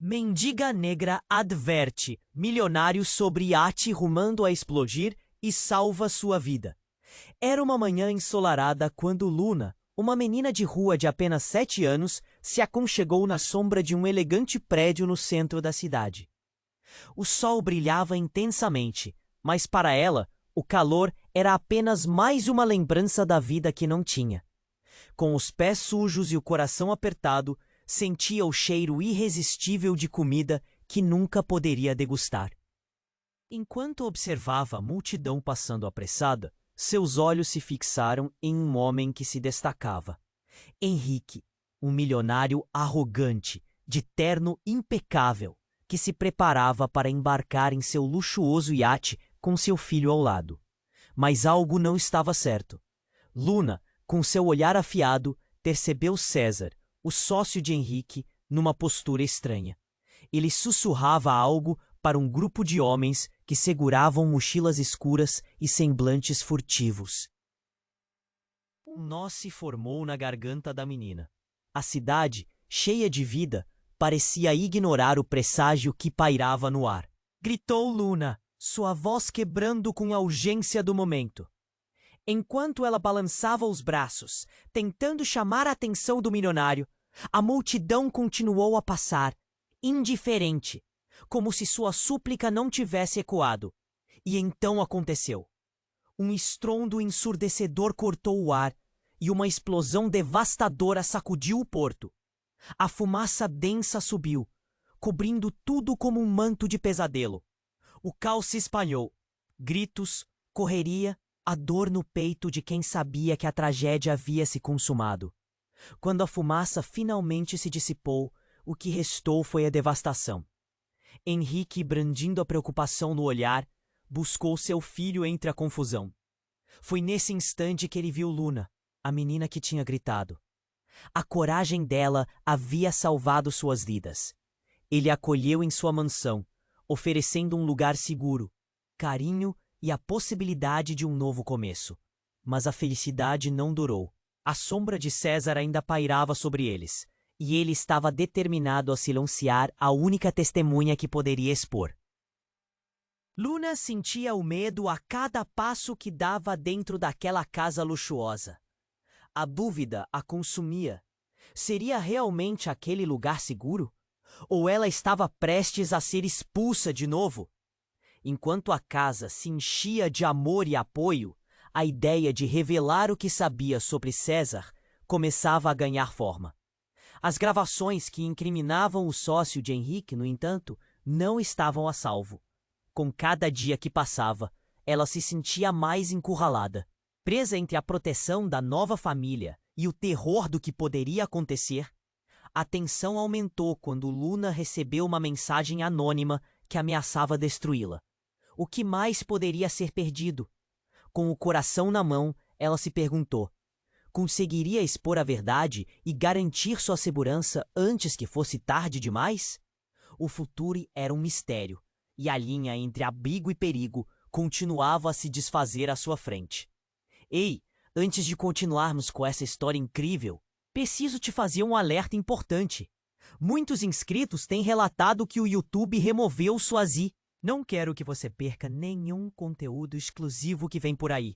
Mendiga negra adverte milionário sobre iate rumando a explodir e salva sua vida. Era uma manhã ensolarada quando Luna, uma menina de rua de apenas 7 anos, se aconchegou na sombra de um elegante prédio no centro da cidade. O sol brilhava intensamente, mas para ela, o calor era apenas mais uma lembrança da vida que não tinha. Com os pés sujos e o coração apertado, sentia o cheiro irresistível de comida que nunca poderia degustar. Enquanto observava a multidão passando apressada, seus olhos se fixaram em um homem que se destacava. Henrique, um milionário arrogante, de terno impecável, que se preparava para embarcar em seu luxuoso iate com seu filho ao lado. Mas algo não estava certo. Luna, com seu olhar afiado, percebeu César, o sócio de Henrique, numa postura estranha. Ele sussurrava algo para um grupo de homens que seguravam mochilas escuras e semblantes furtivos. Um nó se formou na garganta da menina. A cidade, cheia de vida, parecia ignorar o presságio que pairava no ar. Gritou Luna, sua voz quebrando com a urgência do momento. Enquanto ela balançava os braços, tentando chamar a atenção do milionário, a multidão continuou a passar, indiferente, como se sua súplica não tivesse ecoado. E então aconteceu. Um estrondo ensurdecedor cortou o ar e uma explosão devastadora sacudiu o porto. A fumaça densa subiu, cobrindo tudo como um manto de pesadelo. O caos se espalhou. Gritos, correria, a dor no peito de quem sabia que a tragédia havia se consumado. Quando a fumaça finalmente se dissipou, o que restou foi a devastação. Henrique, brandindo a preocupação no olhar, buscou seu filho entre a confusão. Foi nesse instante que ele viu Luna, a menina que tinha gritado. A coragem dela havia salvado suas vidas. Ele a acolheu em sua mansão, oferecendo um lugar seguro, carinho e a possibilidade de um novo começo. Mas a felicidade não durou. A sombra de César ainda pairava sobre eles, e ele estava determinado a silenciar a única testemunha que poderia expor. Luna sentia o medo a cada passo que dava dentro daquela casa luxuosa. A dúvida a consumia. Seria realmente aquele lugar seguro? Ou ela estava prestes a ser expulsa de novo? Enquanto a casa se enchia de amor e apoio, a ideia de revelar o que sabia sobre César começava a ganhar forma. As gravações que incriminavam o sócio de Henrique, no entanto, não estavam a salvo. Com cada dia que passava, ela se sentia mais encurralada. Presa entre a proteção da nova família e o terror do que poderia acontecer, a tensão aumentou quando Luna recebeu uma mensagem anônima que ameaçava destruí-la. O que mais poderia ser perdido? Com o coração na mão, ela se perguntou: conseguiria expor a verdade e garantir sua segurança antes que fosse tarde demais? O futuro era um mistério, e a linha entre abrigo e perigo continuava a se desfazer à sua frente. Ei, antes de continuarmos com essa história incrível, preciso te fazer um alerta importante. Muitos inscritos têm relatado que o YouTube removeu suas i. Não quero que você perca nenhum conteúdo exclusivo que vem por aí.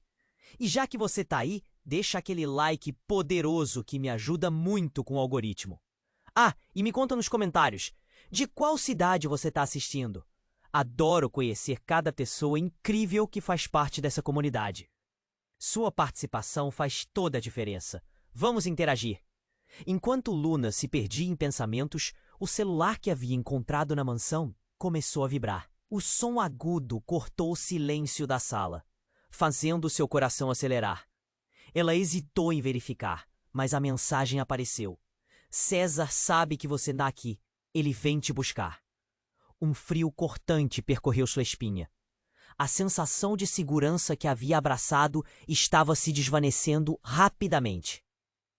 E já que você tá aí, deixa aquele like poderoso que me ajuda muito com o algoritmo. Ah, e me conta nos comentários, de qual cidade você tá assistindo? Adoro conhecer cada pessoa incrível que faz parte dessa comunidade. Sua participação faz toda a diferença. Vamos interagir. Enquanto Luna se perdia em pensamentos, o celular que havia encontrado na mansão começou a vibrar. O som agudo cortou o silêncio da sala, fazendo seu coração acelerar. Ela hesitou em verificar, mas a mensagem apareceu. César sabe que você está aqui. Ele vem te buscar. Um frio cortante percorreu sua espinha. A sensação de segurança que havia abraçado estava se desvanecendo rapidamente.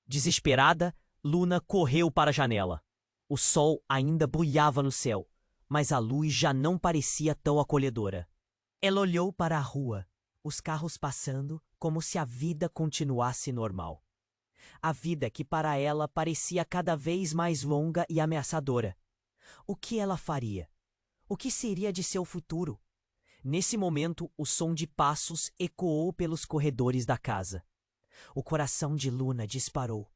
Desesperada, Luna correu para a janela. O sol ainda brilhava no céu, mas a luz já não parecia tão acolhedora. Ela olhou para a rua, os carros passando como se a vida continuasse normal. A vida que para ela parecia cada vez mais longa e ameaçadora. O que ela faria? O que seria de seu futuro? Nesse momento, o som de passos ecoou pelos corredores da casa. O coração de Luna disparou.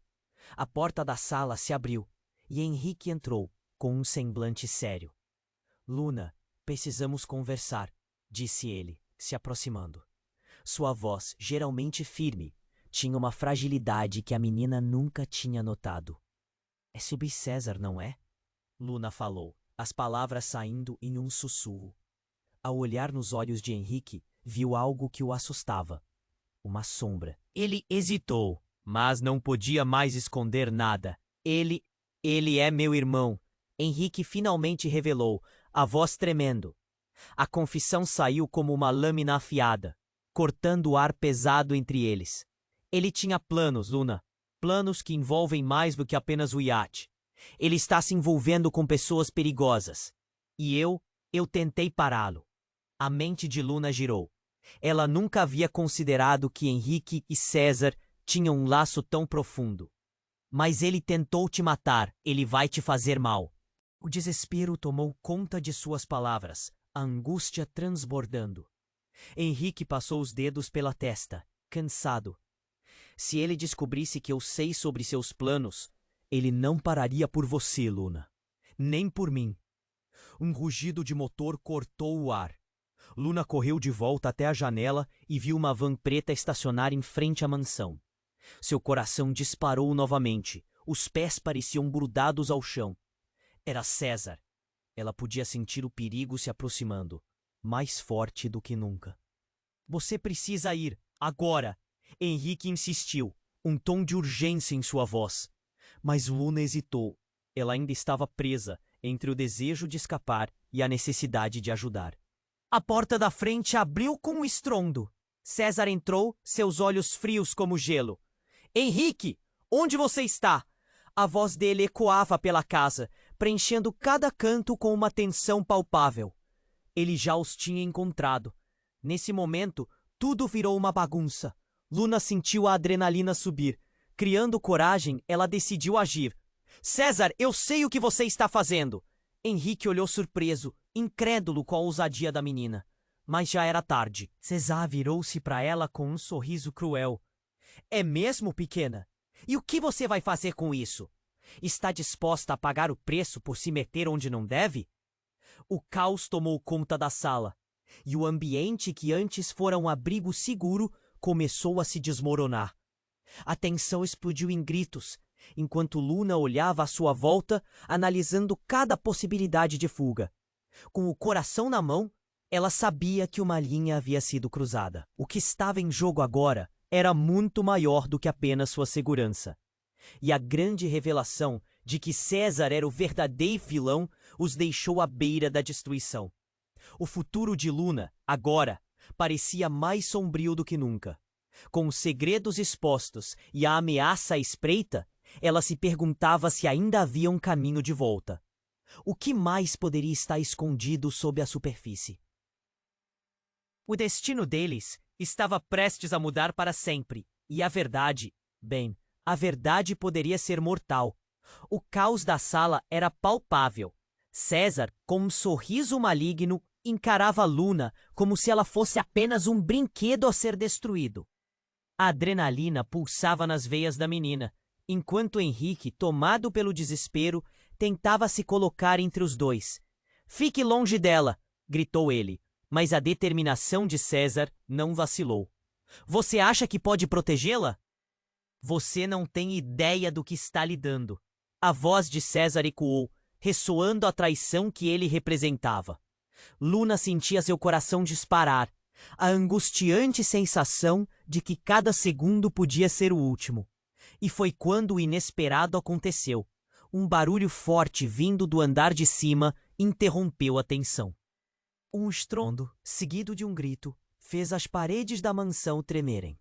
A porta da sala se abriu e Henrique entrou, com um semblante sério. Luna, precisamos conversar, disse ele, se aproximando. Sua voz, geralmente firme, tinha uma fragilidade que a menina nunca tinha notado. É sobre César, não é? Luna falou, as palavras saindo em um sussurro. Ao olhar nos olhos de Henrique, viu algo que o assustava. Uma sombra. Ele hesitou, mas não podia mais esconder nada. Ele é meu irmão. Henrique finalmente revelou, a voz tremendo. A confissão saiu como uma lâmina afiada, cortando o ar pesado entre eles. Ele tinha planos, Luna. Planos que envolvem mais do que apenas o iate. Ele está se envolvendo com pessoas perigosas. E eu tentei pará-lo. A mente de Luna girou. Ela nunca havia considerado que Henrique e César tinham um laço tão profundo. Mas ele tentou te matar, ele vai te fazer mal. O desespero tomou conta de suas palavras, a angústia transbordando. Henrique passou os dedos pela testa, cansado. Se ele descobrisse que eu sei sobre seus planos, ele não pararia por você, Luna. Nem por mim. Um rugido de motor cortou o ar. Luna correu de volta até a janela e viu uma van preta estacionar em frente à mansão. Seu coração disparou novamente. Os pés pareciam grudados ao chão. Era César. Ela podia sentir o perigo se aproximando, mais forte do que nunca. Você precisa ir, agora! Henrique insistiu, um tom de urgência em sua voz. Mas Luna hesitou. Ela ainda estava presa entre o desejo de escapar e a necessidade de ajudar. A porta da frente abriu com um estrondo. César entrou, seus olhos frios como gelo. Henrique, onde você está? A voz dele ecoava pela casa, preenchendo cada canto com uma tensão palpável. Ele já os tinha encontrado. Nesse momento, tudo virou uma bagunça. Luna sentiu a adrenalina subir. Criando coragem, ela decidiu agir. César, eu sei o que você está fazendo! Henrique olhou surpreso, incrédulo com a ousadia da menina. Mas já era tarde. César virou-se para ela com um sorriso cruel. É mesmo, pequena? E o que você vai fazer com isso? Está disposta a pagar o preço por se meter onde não deve? O caos tomou conta da sala, e o ambiente que antes fora um abrigo seguro começou a se desmoronar. A tensão explodiu em gritos, enquanto Luna olhava à sua volta, analisando cada possibilidade de fuga. Com o coração na mão, ela sabia que uma linha havia sido cruzada. O que estava em jogo agora era muito maior do que apenas sua segurança. E a grande revelação de que César era o verdadeiro vilão os deixou à beira da destruição. O futuro de Luna, agora, parecia mais sombrio do que nunca. Com os segredos expostos e a ameaça à espreita, ela se perguntava se ainda havia um caminho de volta. O que mais poderia estar escondido sob a superfície? O destino deles estava prestes a mudar para sempre, e a verdade, bem, a verdade poderia ser mortal. O caos da sala era palpável. César, com um sorriso maligno, encarava Luna como se ela fosse apenas um brinquedo a ser destruído. A adrenalina pulsava nas veias da menina, enquanto Henrique, tomado pelo desespero, tentava se colocar entre os dois. Fique longe dela, gritou ele, mas a determinação de César não vacilou. Você acha que pode protegê-la? Você não tem ideia do que está lhe dando. A voz de César ecoou, ressoando a traição que ele representava. Luna sentia seu coração disparar, a angustiante sensação de que cada segundo podia ser o último. E foi quando o inesperado aconteceu. Um barulho forte vindo do andar de cima interrompeu a tensão. Um estrondo, seguido de um grito, fez as paredes da mansão tremerem.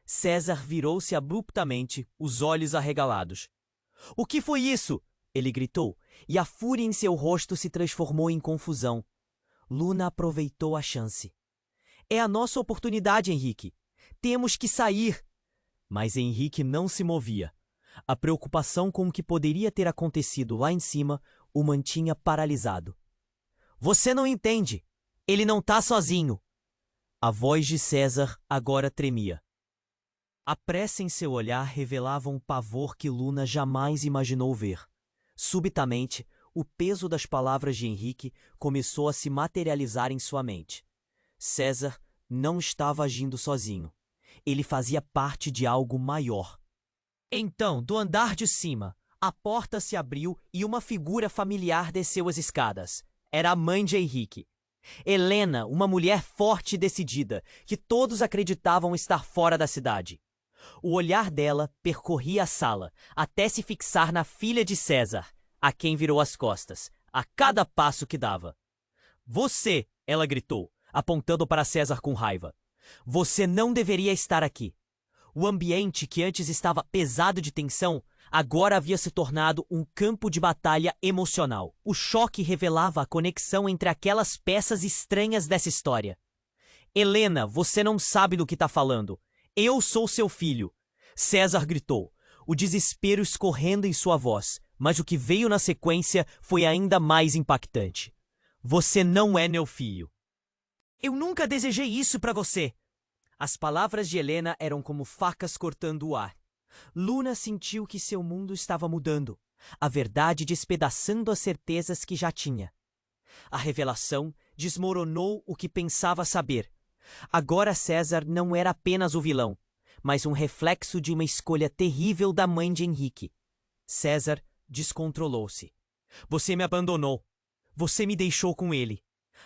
César virou-se abruptamente, os olhos arregalados. — O que foi isso? Ele gritou, e a fúria em seu rosto se transformou em confusão. Luna aproveitou a chance. — É a nossa oportunidade, Henrique. Temos que sair. Mas Henrique não se movia. A preocupação com o que poderia ter acontecido lá em cima o mantinha paralisado. Você não entende. Ele não tá sozinho. A voz de César agora tremia. A pressa em seu olhar revelava um pavor que Luna jamais imaginou ver. Subitamente, o peso das palavras de Henrique começou a se materializar em sua mente. César não estava agindo sozinho. Ele fazia parte de algo maior. Então, do andar de cima, a porta se abriu e uma figura familiar desceu as escadas. Era a mãe de Henrique. Helena, uma mulher forte e decidida, que todos acreditavam estar fora da cidade. O olhar dela percorria a sala, até se fixar na filha de César, a quem virou as costas, a cada passo que dava. Você, ela gritou, apontando para César com raiva. Você não deveria estar aqui. O ambiente que antes estava pesado de tensão, agora havia se tornado um campo de batalha emocional. O choque revelava a conexão entre aquelas peças estranhas dessa história. Helena, você não sabe do que está falando. Eu sou seu filho. César gritou, o desespero escorrendo em sua voz, mas o que veio na sequência foi ainda mais impactante. Você não é meu filho. Eu nunca desejei isso para você. As palavras de Helena eram como facas cortando o ar. Luna sentiu que seu mundo estava mudando, a verdade despedaçando as certezas que já tinha. A revelação desmoronou o que pensava saber. Agora César não era apenas o vilão, mas um reflexo de uma escolha terrível da mãe de Henrique. César descontrolou-se. Você me abandonou. Você me deixou com ele.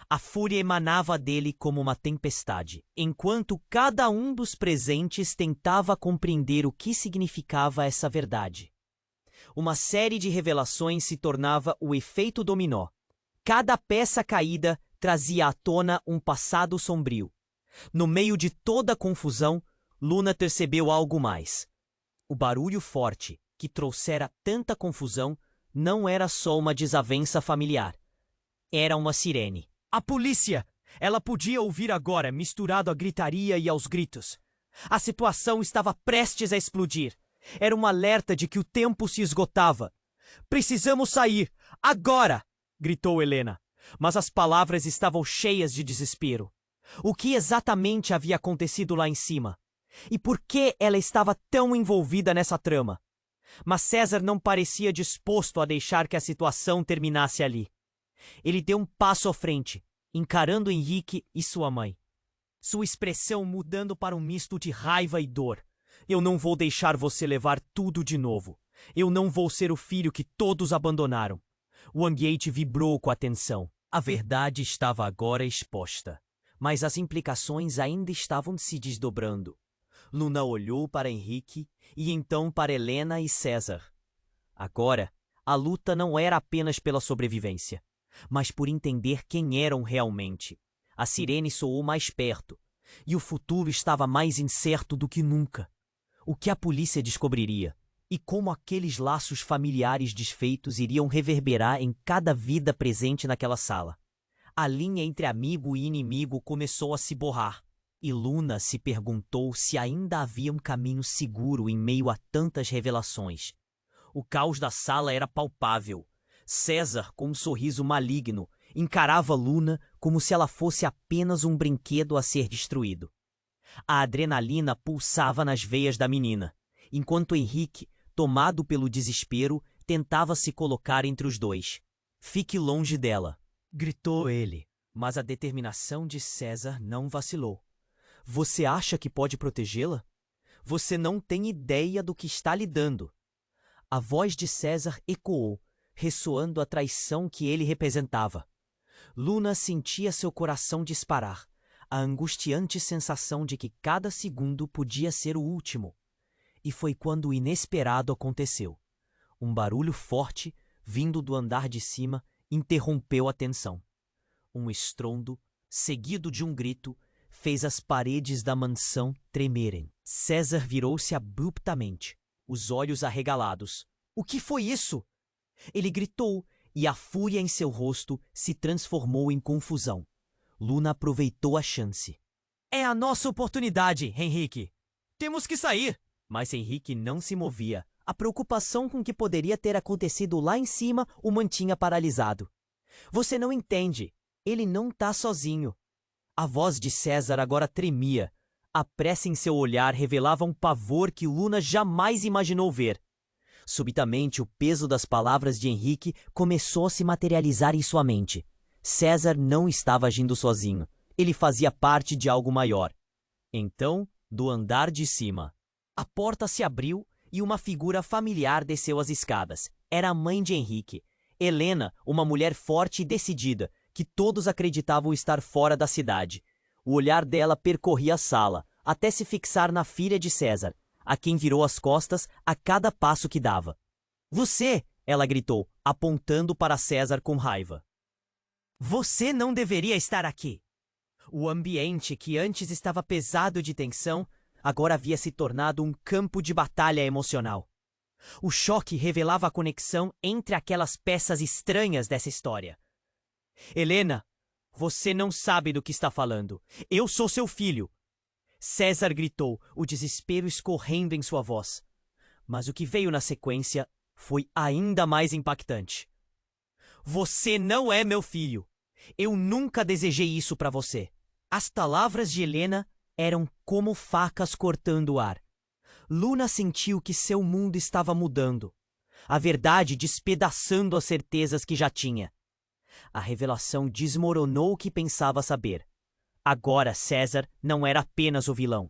A fúria emanava dele como uma tempestade, enquanto cada um dos presentes tentava compreender o que significava essa verdade. Uma série de revelações se tornava o efeito dominó. Cada peça caída trazia à tona um passado sombrio. No meio de toda a confusão, Luna percebeu algo mais. O barulho forte, que trouxera tanta confusão, não era só uma desavença familiar. Era uma sirene. A polícia! Ela podia ouvir agora, misturado à gritaria e aos gritos. A situação estava prestes a explodir. Era um alerta de que o tempo se esgotava. Precisamos sair! Agora! Gritou Helena. Mas as palavras estavam cheias de desespero. O que exatamente havia acontecido lá em cima? E por que ela estava tão envolvida nessa trama? Mas César não parecia disposto a deixar que a situação terminasse ali. Ele deu um passo à frente, encarando Henrique e sua mãe. Sua expressão mudando para um misto de raiva e dor. Eu não vou deixar você levar tudo de novo. Eu não vou ser o filho que todos abandonaram. O ambiente vibrou com a tensão. A verdade estava agora exposta, mas as implicações ainda estavam se desdobrando. Luna olhou para Henrique e então para Helena e César. Agora, a luta não era apenas pela sobrevivência, mas por entender quem eram realmente. A sirene soou mais perto, e o futuro estava mais incerto do que nunca. O que a polícia descobriria? E como aqueles laços familiares desfeitos iriam reverberar em cada vida presente naquela sala? A linha entre amigo e inimigo começou a se borrar, e Luna se perguntou se ainda havia um caminho seguro em meio a tantas revelações. O caos da sala era palpável. César, com um sorriso maligno, encarava Luna como se ela fosse apenas um brinquedo a ser destruído. A adrenalina pulsava nas veias da menina, enquanto Henrique, tomado pelo desespero, tentava se colocar entre os dois. Fique longe dela, gritou ele, mas a determinação de César não vacilou. Você acha que pode protegê-la? Você não tem ideia do que está lhe dando. A voz de César ecoou, ressoando a traição que ele representava. Luna sentia seu coração disparar, a angustiante sensação de que cada segundo podia ser o último. E foi quando o inesperado aconteceu. Um barulho forte, vindo do andar de cima, interrompeu a tensão. Um estrondo, seguido de um grito, fez as paredes da mansão tremerem. César virou-se abruptamente, os olhos arregalados. O que foi isso? Ele gritou, e a fúria em seu rosto se transformou em confusão. Luna aproveitou a chance. É a nossa oportunidade, Henrique. Temos que sair. Mas Henrique não se movia, A preocupação com o que poderia ter acontecido lá em cima o mantinha paralisado. Você não entende. Ele não tá sozinho. A voz de César agora tremia. A pressa em seu olhar revelava um pavor que Luna jamais imaginou ver. Subitamente, o peso das palavras de Henrique começou a se materializar em sua mente. César não estava agindo sozinho. Ele fazia parte de algo maior. Então, do andar de cima, a porta se abriu e uma figura familiar desceu as escadas. Era a mãe de Henrique, Helena, uma mulher forte e decidida, que todos acreditavam estar fora da cidade. O olhar dela percorria a sala, até se fixar na filha de César, a quem virou as costas a cada passo que dava. Você! Ela gritou, apontando para César com raiva. Você não deveria estar aqui! O ambiente, que antes estava pesado de tensão, agora havia se tornado um campo de batalha emocional. O choque revelava a conexão entre aquelas peças estranhas dessa história. Helena, você não sabe do que está falando. Eu sou seu filho. César gritou, o desespero escorrendo em sua voz. Mas o que veio na sequência foi ainda mais impactante. Você não é meu filho. Eu nunca desejei isso para você. As palavras de Helena eram como facas cortando o ar. Luna sentiu que seu mundo estava mudando. A verdade despedaçando as certezas que já tinha. A revelação desmoronou o que pensava saber. Agora César não era apenas o vilão,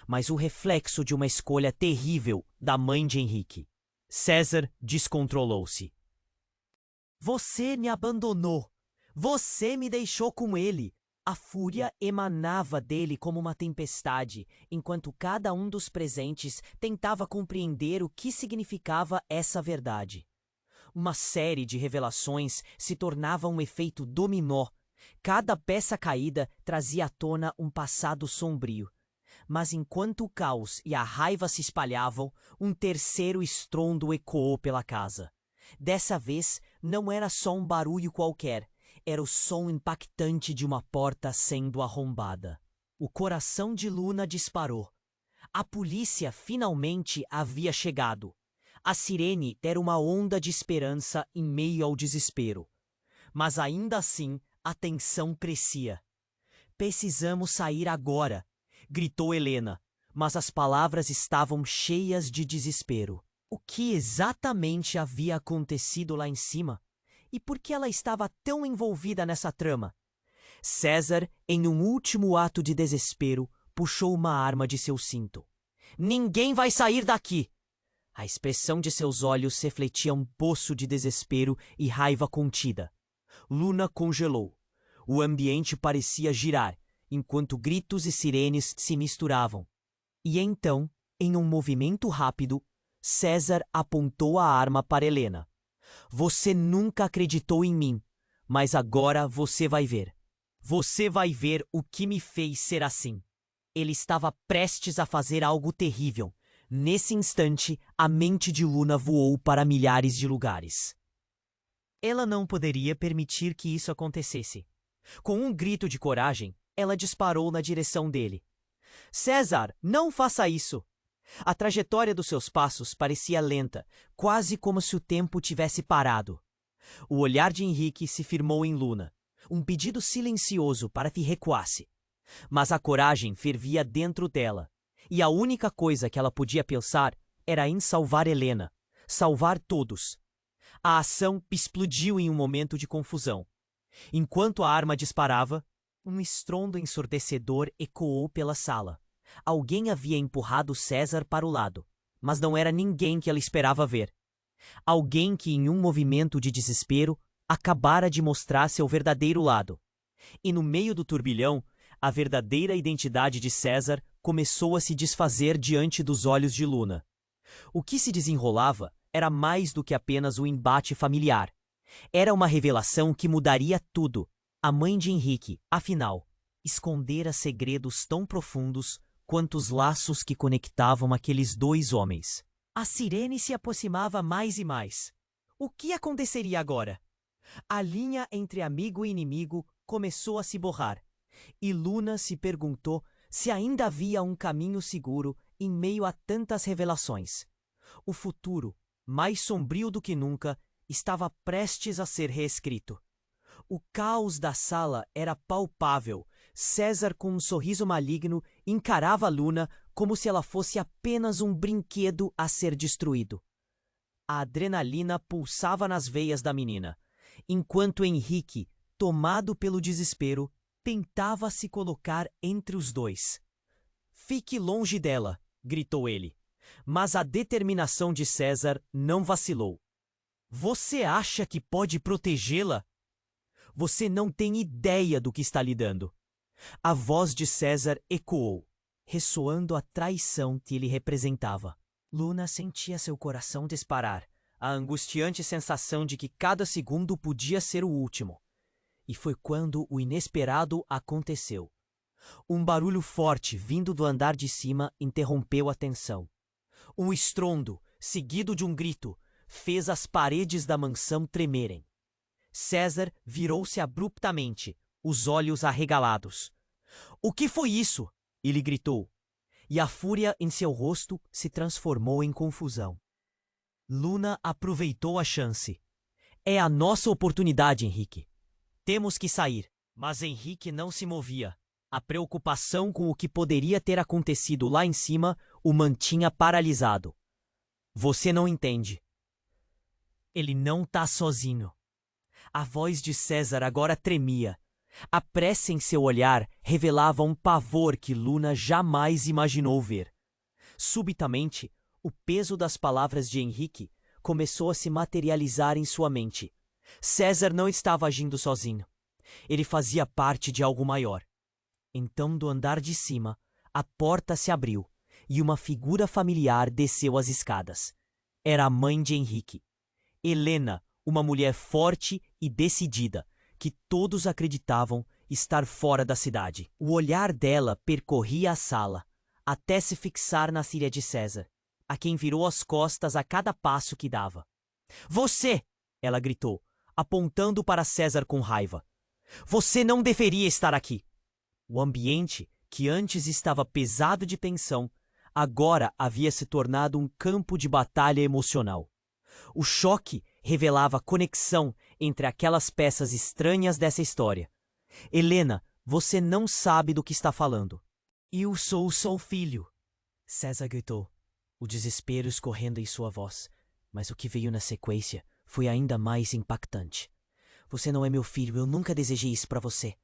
mas o reflexo de uma escolha terrível da mãe de Henrique. César descontrolou-se. Você me abandonou. Você me deixou com ele. A fúria emanava dele como uma tempestade, enquanto cada um dos presentes tentava compreender o que significava essa verdade. Uma série de revelações se tornava um efeito dominó. Cada peça caída trazia à tona um passado sombrio. Mas enquanto o caos e a raiva se espalhavam, um terceiro estrondo ecoou pela casa. Dessa vez, não era só um barulho qualquer. Era o som impactante de uma porta sendo arrombada. O coração de Luna disparou. A polícia finalmente havia chegado. A sirene era uma onda de esperança em meio ao desespero. Mas ainda assim, a tensão crescia. Precisamos sair agora, gritou Helena, mas as palavras estavam cheias de desespero. O que exatamente havia acontecido lá em cima? E por que ela estava tão envolvida nessa trama? César, em um último ato de desespero, puxou uma arma de seu cinto. Ninguém vai sair daqui! A expressão de seus olhos refletia um poço de desespero e raiva contida. Luna congelou. O ambiente parecia girar, enquanto gritos e sirenes se misturavam. E então, em um movimento rápido, César apontou a arma para Helena. Você nunca acreditou em mim, mas agora você vai ver. Você vai ver o que me fez ser assim. Ele estava prestes a fazer algo terrível. Nesse instante, a mente de Luna voou para milhares de lugares. Ela não poderia permitir que isso acontecesse. Com um grito de coragem, ela disparou na direção dele. César, não faça isso! A trajetória dos seus passos parecia lenta, quase como se o tempo tivesse parado. O olhar de Henrique se firmou em Luna, um pedido silencioso para que recuasse. Mas a coragem fervia dentro dela, e a única coisa que ela podia pensar era em salvar Helena, salvar todos. A ação explodiu em um momento de confusão. Enquanto a arma disparava, um estrondo ensurdecedor ecoou pela sala. Alguém havia empurrado César para o lado, mas não era ninguém que ela esperava ver. Alguém que, em um movimento de desespero, acabara de mostrar seu verdadeiro lado. E no meio do turbilhão, a verdadeira identidade de César começou a se desfazer diante dos olhos de Luna. O que se desenrolava era mais do que apenas um embate familiar. Era uma revelação que mudaria tudo. A mãe de Henrique, afinal, escondera segredos tão profundos quanto os laços que conectavam aqueles dois homens. A sirene se aproximava mais e mais. O que aconteceria agora? A linha entre amigo e inimigo começou a se borrar, e Luna se perguntou se ainda havia um caminho seguro em meio a tantas revelações. O futuro, mais sombrio do que nunca, estava prestes a ser reescrito. O caos da sala era palpável. César, com um sorriso maligno, encarava Luna como se ela fosse apenas um brinquedo a ser destruído. A adrenalina pulsava nas veias da menina, enquanto Henrique, tomado pelo desespero, tentava se colocar entre os dois. "Fique longe dela", gritou ele. Mas a determinação de César não vacilou. "Você acha que pode protegê-la? Você não tem ideia do que está lhe dando." A voz de César ecoou, ressoando a traição que ele representava. Luna sentia seu coração disparar, a angustiante sensação de que cada segundo podia ser o último. E foi quando o inesperado aconteceu. Um barulho forte vindo do andar de cima interrompeu a tensão. Um estrondo, seguido de um grito, fez as paredes da mansão tremerem. César virou-se abruptamente, os olhos arregalados. "O que foi isso?" ele gritou, e a fúria em seu rosto se transformou em confusão. Luna aproveitou a chance. "É a nossa oportunidade, Henrique. Temos que sair." Mas Henrique não se movia. A preocupação com o que poderia ter acontecido lá em cima o mantinha paralisado. "Você não entende. Ele não tá sozinho." A voz de César agora tremia. A pressa em seu olhar revelava um pavor que Luna jamais imaginou ver. Subitamente, o peso das palavras de Henrique começou a se materializar em sua mente. César não estava agindo sozinho. Ele fazia parte de algo maior. Então, do andar de cima, a porta se abriu e uma figura familiar desceu as escadas. Era a mãe de Henrique. Helena, uma mulher forte e decidida, que todos acreditavam estar fora da cidade. O olhar dela percorria a sala, até se fixar na filha de César, a quem virou as costas a cada passo que dava. "Você!" ela gritou, apontando para César com raiva. "Você não deveria estar aqui." O ambiente, que antes estava pesado de tensão, agora havia se tornado um campo de batalha emocional. O choque revelava a conexão entre aquelas peças estranhas dessa história. "Helena, você não sabe do que está falando." "Eu sou seu filho", César gritou, o desespero escorrendo em sua voz. Mas o que veio na sequência foi ainda mais impactante. "Você não é meu filho, eu nunca desejei isso para você."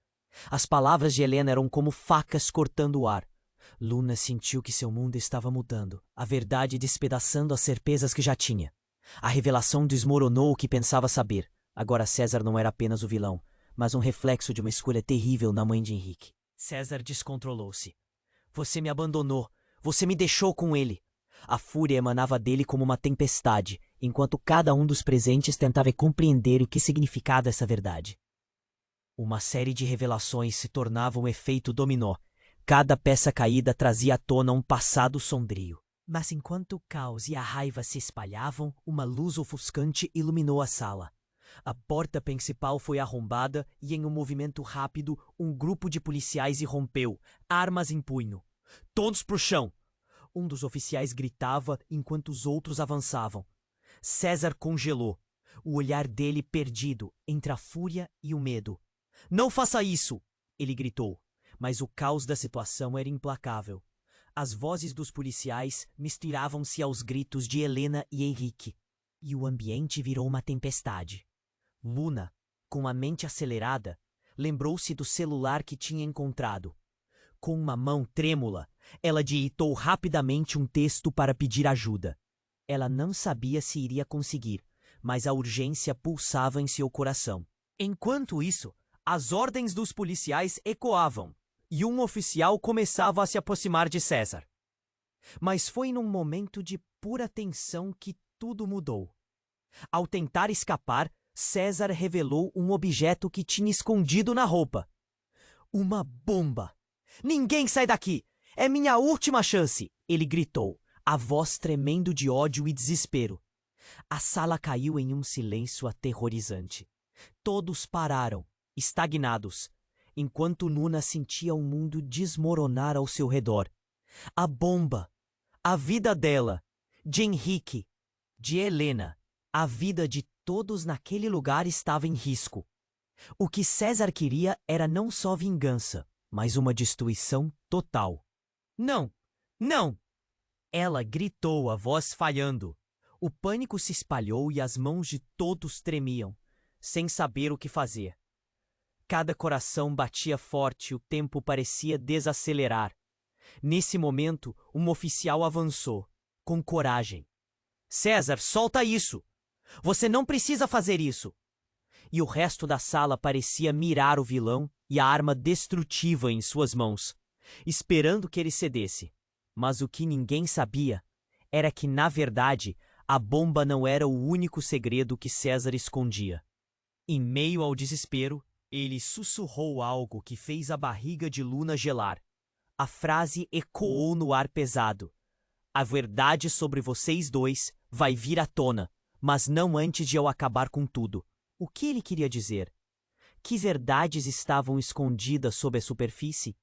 As palavras de Helena eram como facas cortando o ar. Luna sentiu que seu mundo estava mudando, a verdade despedaçando as certezas que já tinha. A revelação desmoronou o que pensava saber. Agora César não era apenas o vilão, mas um reflexo de uma escolha terrível na mãe de Henrique. César descontrolou-se. "Você me abandonou. Você me deixou com ele." A fúria emanava dele como uma tempestade, enquanto cada um dos presentes tentava compreender o que significava essa verdade. Uma série de revelações se tornava um efeito dominó. Cada peça caída trazia à tona um passado sombrio. Mas enquanto o caos e a raiva se espalhavam, uma luz ofuscante iluminou a sala. A porta principal foi arrombada e, em um movimento rápido, um grupo de policiais irrompeu, armas em punho. "Todos pro chão!" Um dos oficiais gritava enquanto os outros avançavam. César congelou, o olhar dele perdido entre a fúria e o medo. "Não faça isso!" ele gritou, mas o caos da situação era implacável. As vozes dos policiais misturavam-se aos gritos de Helena e Henrique, e o ambiente virou uma tempestade. Luna, com a mente acelerada, lembrou-se do celular que tinha encontrado. Com uma mão trêmula, ela digitou rapidamente um texto para pedir ajuda. Ela não sabia se iria conseguir, mas a urgência pulsava em seu coração. Enquanto isso, as ordens dos policiais ecoavam, e um oficial começava a se aproximar de César. Mas foi num momento de pura tensão que tudo mudou. Ao tentar escapar, César revelou um objeto que tinha escondido na roupa. Uma bomba! "Ninguém sai daqui! É minha última chance!" ele gritou, a voz tremendo de ódio e desespero. A sala caiu em um silêncio aterrorizante. Todos pararam, estagnados, enquanto Luna sentia o mundo desmoronar ao seu redor. A bomba! A vida dela! De Henrique, de Helena, a vida de todos naquele lugar estava em risco. O que César queria era não só vingança, mas uma destruição total. Não! Não! Ela gritou, a voz falhando. O pânico se espalhou e as mãos de todos tremiam, sem saber o que fazer. Cada coração batia forte e o tempo parecia desacelerar. Nesse momento, um oficial avançou, com coragem. César, solta isso! Você não precisa fazer isso! E o resto da sala parecia mirar o vilão e a arma destrutiva em suas mãos, esperando que ele cedesse. Mas o que ninguém sabia era que, na verdade, a bomba não era o único segredo que César escondia. Em meio ao desespero, ele sussurrou algo que fez a barriga de Luna gelar. A frase ecoou no ar pesado. A verdade sobre vocês dois vai vir à tona, mas não antes de eu acabar com tudo. O que ele queria dizer? Que verdades estavam escondidas sob a superfície?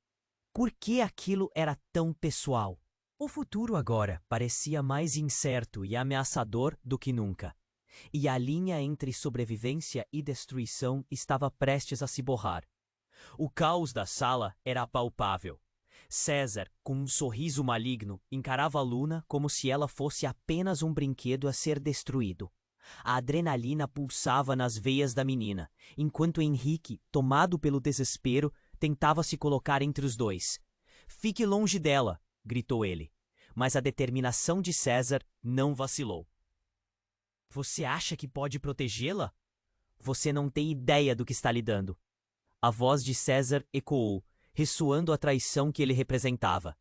Por que aquilo era tão pessoal? O futuro agora parecia mais incerto e ameaçador do que nunca. E a linha entre sobrevivência e destruição estava prestes a se borrar. O caos da sala era palpável. César, com um sorriso maligno, encarava Luna como se ela fosse apenas um brinquedo a ser destruído. A adrenalina pulsava nas veias da menina, enquanto Henrique, tomado pelo desespero, tentava se colocar entre os dois. Fique longe dela, gritou ele. Mas a determinação de César não vacilou. Você acha que pode protegê-la? Você não tem ideia do que está lhe dando. A voz de César ecoou, ressoando a traição que ele representava.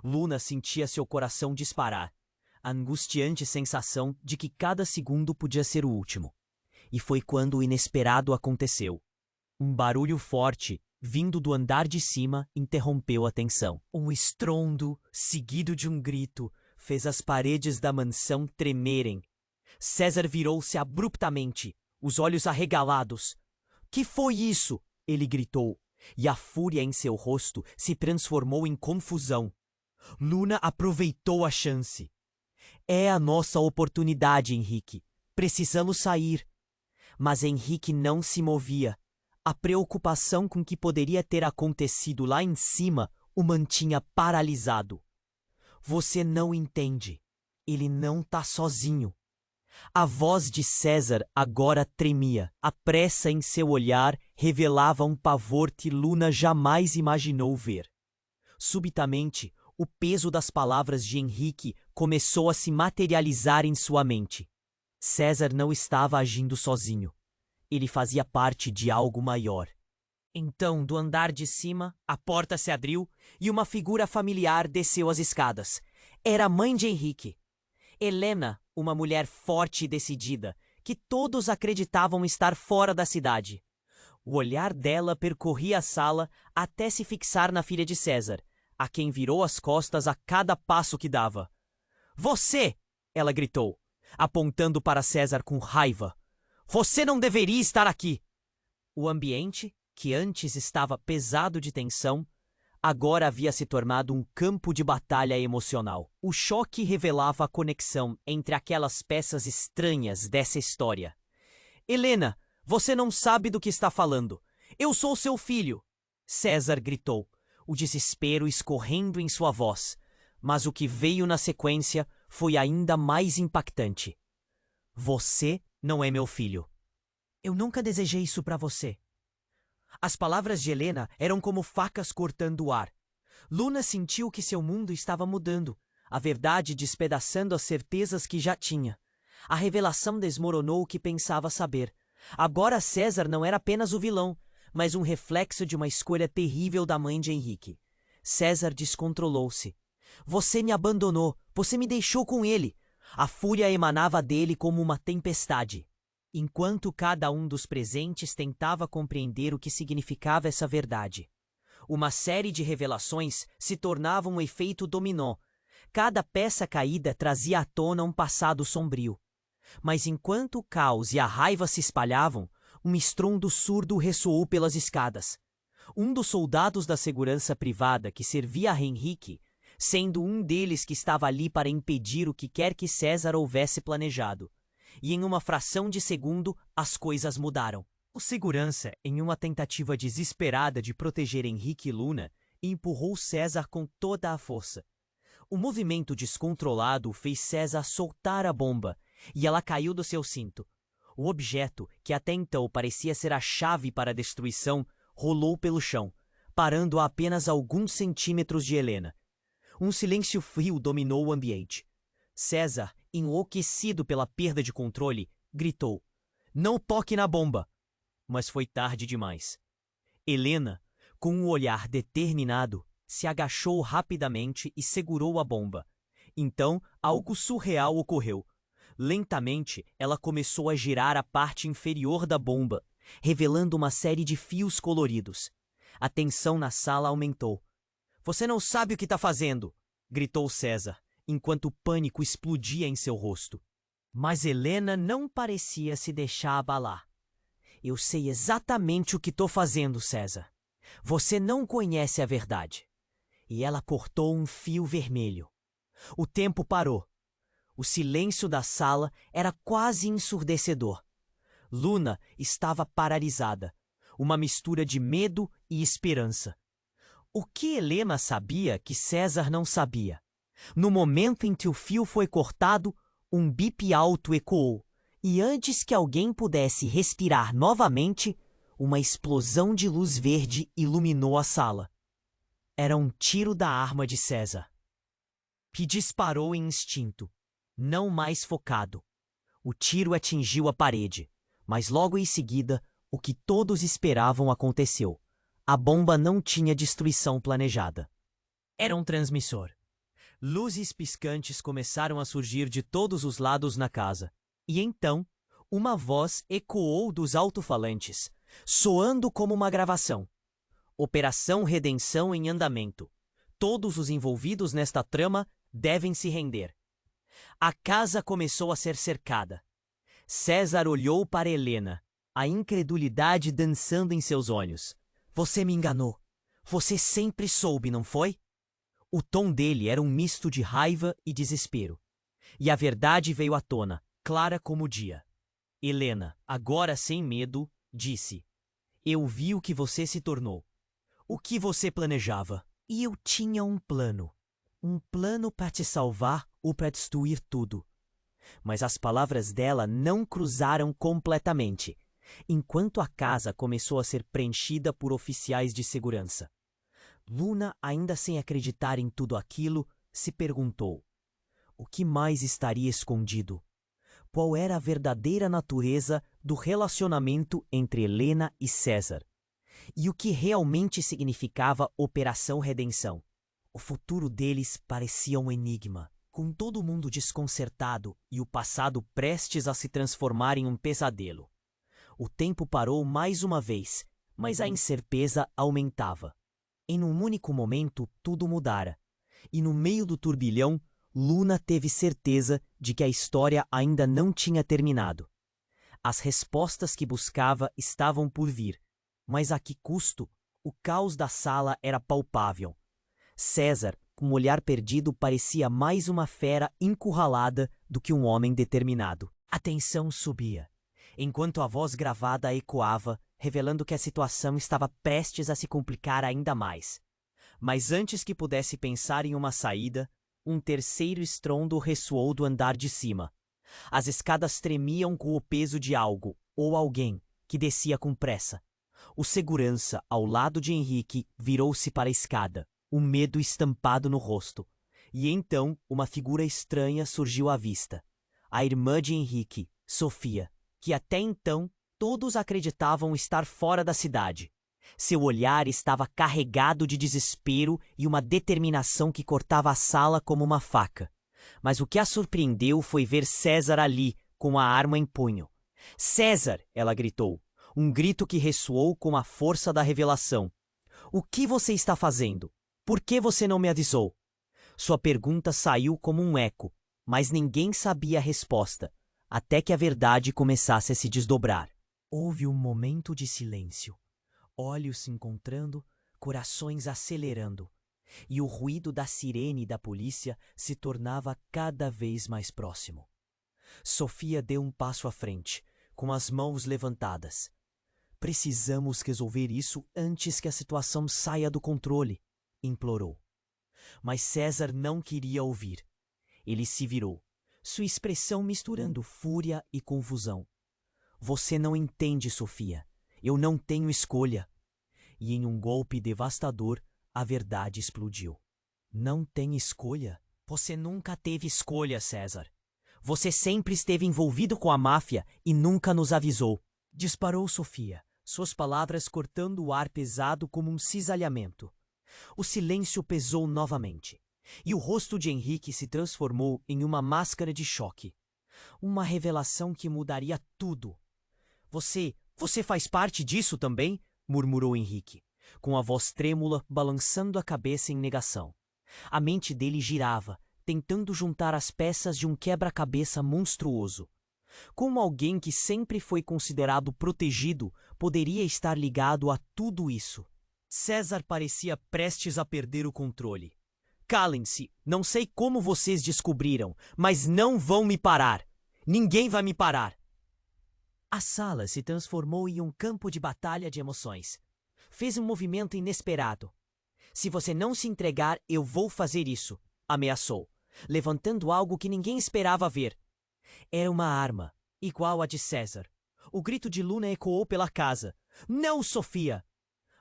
Luna sentia seu coração disparar, a angustiante sensação de que cada segundo podia ser o último. E foi quando o inesperado aconteceu. Um barulho forte, vindo do andar de cima, interrompeu a tensão. Um estrondo, seguido de um grito, fez as paredes da mansão tremerem. César virou-se abruptamente, os olhos arregalados. Que foi isso? Ele gritou, e a fúria em seu rosto se transformou em confusão. Luna aproveitou a chance. É a nossa oportunidade, Henrique. Precisamos sair. Mas Henrique não se movia. A preocupação com o que poderia ter acontecido lá em cima o mantinha paralisado. Você não entende. Ele não tá sozinho. A voz de César agora tremia. A pressa em seu olhar revelava um pavor que Luna jamais imaginou ver. Subitamente, o peso das palavras de Henrique começou a se materializar em sua mente. César não estava agindo sozinho. Ele fazia parte de algo maior. Então, do andar de cima, a porta se abriu e uma figura familiar desceu as escadas. Era a mãe de Henrique. Helena, uma mulher forte e decidida, que todos acreditavam estar fora da cidade. O olhar dela percorria a sala até se fixar na filha de César, a quem virou as costas a cada passo que dava. Você! Ela gritou, apontando para César com raiva. Você não deveria estar aqui! O ambiente, que antes estava pesado de tensão, agora havia se tornado um campo de batalha emocional. O choque revelava a conexão entre aquelas peças estranhas dessa história. Helena, você não sabe do que está falando. Eu sou seu filho! César gritou, o desespero escorrendo em sua voz. Mas o que veio na sequência foi ainda mais impactante. Você não é meu filho. Eu nunca desejei isso para você. As palavras de Helena eram como facas cortando o ar. Luna sentiu que seu mundo estava mudando, a verdade despedaçando as certezas que já tinha. A revelação desmoronou o que pensava saber. Agora César não era apenas o vilão, mas um reflexo de uma escolha terrível da mãe de Henrique. César descontrolou-se. Você me abandonou, você me deixou com ele. A fúria emanava dele como uma tempestade. Enquanto cada um dos presentes tentava compreender o que significava essa verdade. Uma série de revelações se tornava um efeito dominó. Cada peça caída trazia à tona um passado sombrio. Mas enquanto o caos e a raiva se espalhavam, um estrondo surdo ressoou pelas escadas. Um dos soldados da segurança privada que servia a Henrique sendo um deles que estava ali para impedir o que quer que César houvesse planejado. E em uma fração de segundo, as coisas mudaram. O segurança, em uma tentativa desesperada de proteger Henrique e Luna, empurrou César com toda a força. O movimento descontrolado fez César soltar a bomba, e ela caiu do seu cinto. O objeto, que até então parecia ser a chave para a destruição, rolou pelo chão, parando a apenas alguns centímetros de Helena. Um silêncio frio dominou o ambiente. César, enlouquecido pela perda de controle, gritou: "Não toque na bomba!" Mas foi tarde demais. Helena, com um olhar determinado, se agachou rapidamente e segurou a bomba. Então, algo surreal ocorreu. Lentamente, ela começou a girar a parte inferior da bomba, revelando uma série de fios coloridos. A tensão na sala aumentou. "Você não sabe o que está fazendo!" gritou César, enquanto o pânico explodia em seu rosto. Mas Helena não parecia se deixar abalar. "Eu sei exatamente o que estou fazendo, César. Você não conhece a verdade." E ela cortou um fio vermelho. O tempo parou. O silêncio da sala era quase ensurdecedor. Luna estava paralisada, uma mistura de medo e esperança. O que Helena sabia que César não sabia? No momento em que o fio foi cortado, um bip alto ecoou, e antes que alguém pudesse respirar novamente, uma explosão de luz verde iluminou a sala. Era um tiro da arma de César, que disparou em instinto, não mais focado. O tiro atingiu a parede, mas logo em seguida, o que todos esperavam aconteceu. A bomba não tinha destruição planejada. Era um transmissor. Luzes piscantes começaram a surgir de todos os lados na casa. E então, uma voz ecoou dos alto-falantes, soando como uma gravação. Operação Redenção em andamento. Todos os envolvidos nesta trama devem se render. A casa começou a ser cercada. César olhou para Helena, a incredulidade dançando em seus olhos. "Você me enganou. Você sempre soube, não foi?" O tom dele era um misto de raiva e desespero. E a verdade veio à tona, clara como o dia. Helena, agora sem medo, disse: "Eu vi o que você se tornou. O que você planejava. E eu tinha um plano. Um plano para te salvar ou para destruir tudo." Mas as palavras dela não cruzaram completamente, enquanto a casa começou a ser preenchida por oficiais de segurança. Luna, ainda sem acreditar em tudo aquilo, se perguntou: o que mais estaria escondido? Qual era a verdadeira natureza do relacionamento entre Helena e César? E o que realmente significava Operação Redenção? O futuro deles parecia um enigma, com todo mundo desconcertado e o passado prestes a se transformar em um pesadelo. O tempo parou mais uma vez, mas a incerteza aumentava. Em um único momento, tudo mudara. E no meio do turbilhão, Luna teve certeza de que a história ainda não tinha terminado. As respostas que buscava estavam por vir, mas a que custo? O caos da sala era palpável. César, com um olhar perdido, parecia mais uma fera encurralada do que um homem determinado. A tensão subia, enquanto a voz gravada ecoava, revelando que a situação estava prestes a se complicar ainda mais. Mas antes que pudesse pensar em uma saída, um terceiro estrondo ressoou do andar de cima. As escadas tremiam com o peso de algo, ou alguém, que descia com pressa. O segurança, ao lado de Henrique, virou-se para a escada, o medo estampado no rosto. E então, uma figura estranha surgiu à vista. A irmã de Henrique, Sofia, que até então todos acreditavam estar fora da cidade. Seu olhar estava carregado de desespero e uma determinação que cortava a sala como uma faca. Mas o que a surpreendeu foi ver César ali, com a arma em punho. "César!" ela gritou, um grito que ressoou com a força da revelação. "O que você está fazendo? Por que você não me avisou?" Sua pergunta saiu como um eco, mas ninguém sabia a resposta, até que a verdade começasse a se desdobrar. Houve um momento de silêncio. Olhos se encontrando, corações acelerando. e o ruído da sirene da polícia se tornava cada vez mais próximo. Sofia deu um passo à frente, com as mãos levantadas. Precisamos resolver isso antes que a situação saia do controle, implorou. Mas César não queria ouvir. Ele se virou, sua expressão misturando fúria e confusão. Você não entende, Sofia. Eu não tenho escolha. E em um golpe devastador, a verdade explodiu. Não tem escolha? Você nunca teve escolha, César. Você sempre esteve envolvido com a máfia e nunca nos avisou. Disparou Sofia, suas palavras cortando o ar pesado como um cisalhamento. O silêncio pesou novamente, e o rosto de Henrique se transformou em uma máscara de choque. Uma revelação que mudaria tudo. Você faz parte disso também? Murmurou Henrique, com a voz trêmula balançando a cabeça em negação. A mente dele girava, tentando juntar as peças de um quebra-cabeça monstruoso. Como alguém que sempre foi considerado protegido poderia estar ligado a tudo isso? César parecia prestes a perder o controle. Calem-se, não sei como vocês descobriram, mas não vão me parar. Ninguém vai me parar. A sala se transformou em um campo de batalha de emoções. Fez um movimento inesperado. Se você não se entregar, eu vou fazer isso, ameaçou, levantando algo que ninguém esperava ver. Era uma arma, igual à de César. O grito de Luna ecoou pela casa. Não, Sofia!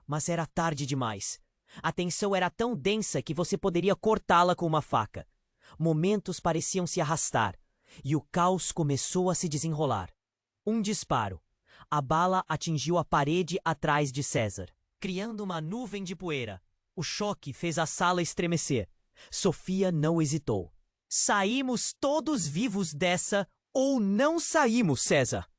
Mas era tarde demais. A tensão era tão densa que você poderia cortá-la com uma faca. Momentos pareciam se arrastar, e o caos começou a se desenrolar. Um disparo. A bala atingiu a parede atrás de César, criando uma nuvem de poeira. O choque fez a sala estremecer. Sofia não hesitou. Saímos todos vivos dessa ou não saímos, César?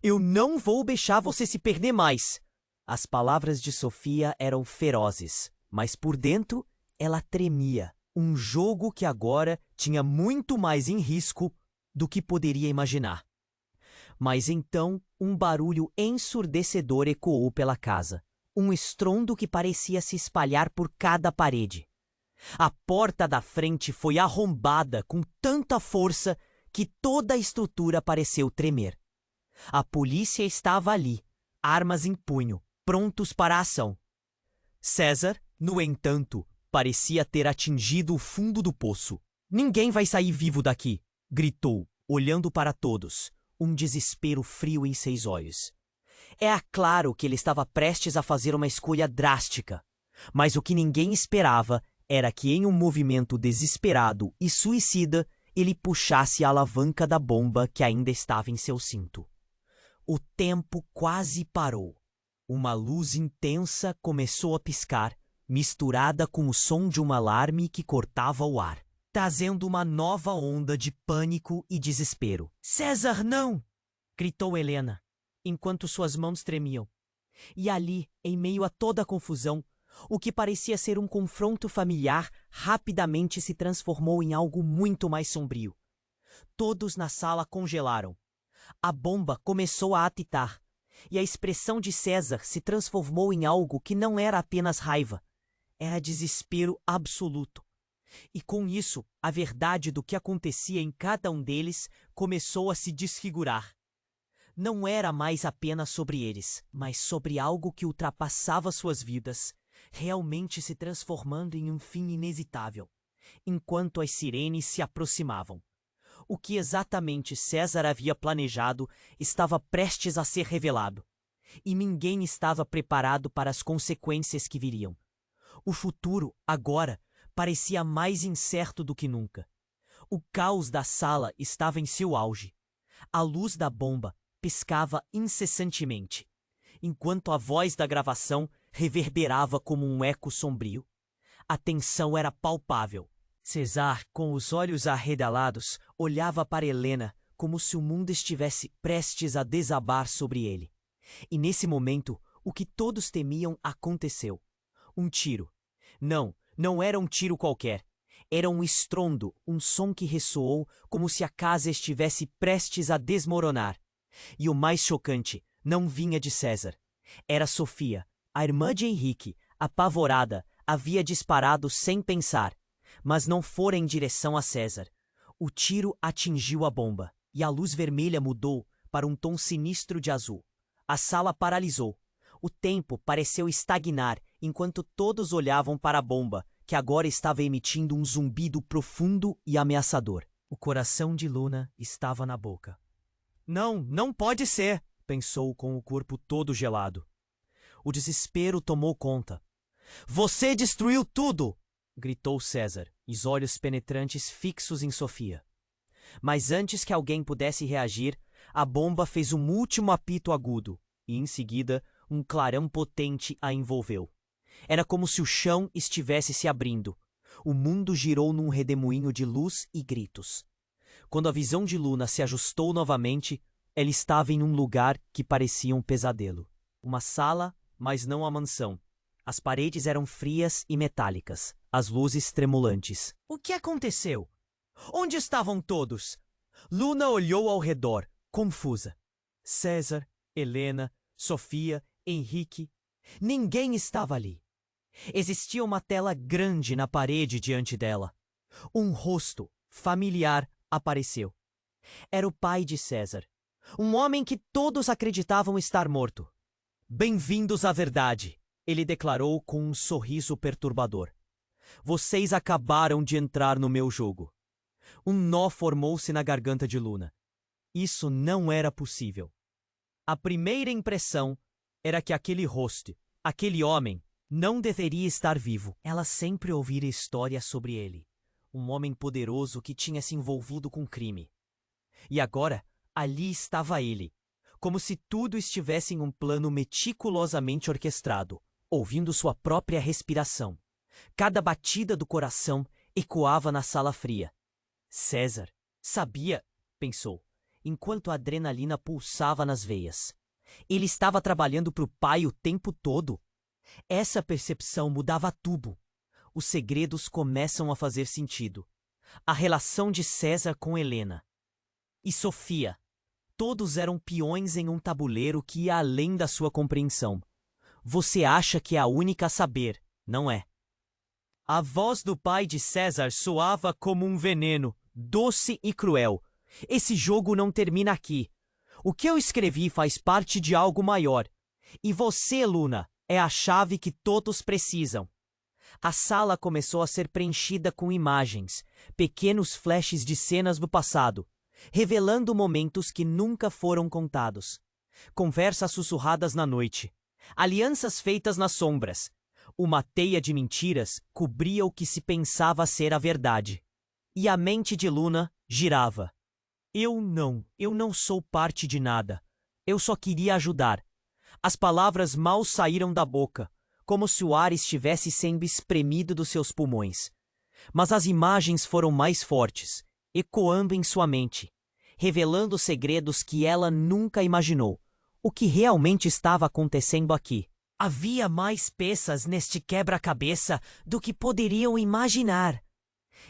Eu não vou deixar você se perder mais. As palavras de Sofia eram ferozes, mas por dentro ela tremia. Um jogo que agora tinha muito mais em risco do que poderia imaginar. Mas então um barulho ensurdecedor ecoou pela casa. Um estrondo que parecia se espalhar por cada parede. A porta da frente foi arrombada com tanta força que toda a estrutura pareceu tremer. A polícia estava ali, armas em punho, prontos para a ação. César, no entanto, parecia ter atingido o fundo do poço. Ninguém vai sair vivo daqui, gritou, olhando para todos, um desespero frio em seus olhos. Era claro que ele estava prestes a fazer uma escolha drástica, mas o que ninguém esperava era que em um movimento desesperado e suicida, ele puxasse a alavanca da bomba que ainda estava em seu cinto. O tempo quase parou. Uma luz intensa começou a piscar, misturada com o som de um alarme que cortava o ar, trazendo uma nova onda de pânico e desespero. César, não! Gritou Helena, enquanto suas mãos tremiam. E ali, em meio a toda a confusão, o que parecia ser um confronto familiar rapidamente se transformou em algo muito mais sombrio. Todos na sala congelaram. A bomba começou a atitar, e a expressão de César se transformou em algo que não era apenas raiva. Era desespero absoluto. E com isso, a verdade do que acontecia em cada um deles começou a se desfigurar. Não era mais apenas sobre eles, mas sobre algo que ultrapassava suas vidas, realmente se transformando em um fim inevitável, enquanto as sirenes se aproximavam. O que exatamente César havia planejado estava prestes a ser revelado, e ninguém estava preparado para as consequências que viriam. O futuro, agora, parecia mais incerto do que nunca. O caos da sala estava em seu auge. A luz da bomba piscava incessantemente, enquanto a voz da gravação reverberava como um eco sombrio. A tensão era palpável. César, com os olhos arregalados, olhava para Helena como se o mundo estivesse prestes a desabar sobre ele. E nesse momento, o que todos temiam aconteceu. Um tiro. Não era um tiro qualquer. Era um estrondo, um som que ressoou como se a casa estivesse prestes a desmoronar. E o mais chocante não vinha de César. Era Sofia, a irmã de Henrique, apavorada, havia disparado sem pensar, mas não fora em direção a César. O tiro atingiu a bomba, e a luz vermelha mudou para um tom sinistro de azul. A sala paralisou. O tempo pareceu estagnar enquanto todos olhavam para a bomba, que agora estava emitindo um zumbido profundo e ameaçador. O coração de Luna estava na boca. Não, não pode ser, pensou com o corpo todo gelado. O desespero tomou conta. Você destruiu tudo! Gritou César, os olhos penetrantes fixos em Sofia. Mas antes que alguém pudesse reagir, a bomba fez um último apito agudo, e em seguida um clarão potente a envolveu. Era como se o chão estivesse se abrindo. O mundo girou num redemoinho de luz e gritos. Quando a visão de Luna se ajustou novamente, ela estava em um lugar que parecia um pesadelo. Uma sala, mas não a mansão. As paredes eram frias e metálicas, as luzes tremulantes. O que aconteceu? Onde estavam todos? Luna olhou ao redor, confusa. César, Helena, Sofia, Henrique. Ninguém estava ali. Existia uma tela grande na parede diante dela. Um rosto familiar apareceu. Era o pai de César, um homem que todos acreditavam estar morto. Bem-vindos à verdade, ele declarou com um sorriso perturbador. Vocês acabaram de entrar no meu jogo. Um nó formou-se na garganta de Luna. Isso não era possível. A primeira impressão era que aquele rosto, aquele homem, não deveria estar vivo. Ela sempre ouvira histórias sobre ele. Um homem poderoso que tinha se envolvido com crime. E agora, ali estava ele, como se tudo estivesse em um plano meticulosamente orquestrado, ouvindo sua própria respiração. Cada batida do coração ecoava na sala fria. César sabia, pensou, enquanto a adrenalina pulsava nas veias. Ele estava trabalhando para o pai o tempo todo. Essa percepção mudava tudo. Os segredos começam a fazer sentido. A relação de César com Helena e Sofia. Todos eram peões em um tabuleiro que ia além da sua compreensão. Você acha que é a única a saber, não é? A voz do pai de César soava como um veneno, doce e cruel. Esse jogo não termina aqui. O que eu escrevi faz parte de algo maior. E você, Luna, é a chave que todos precisam. A sala começou a ser preenchida com imagens, pequenos flashes de cenas do passado, revelando momentos que nunca foram contados. Conversas sussurradas na noite, alianças feitas nas sombras. Uma teia de mentiras cobria o que se pensava ser a verdade. E a mente de Luna girava. Eu não sou parte de nada. Eu só queria ajudar. As palavras mal saíram da boca, como se o ar estivesse sendo espremido dos seus pulmões. Mas as imagens foram mais fortes, ecoando em sua mente, revelando segredos que ela nunca imaginou. O que realmente estava acontecendo aqui? Havia mais peças neste quebra-cabeça do que poderiam imaginar.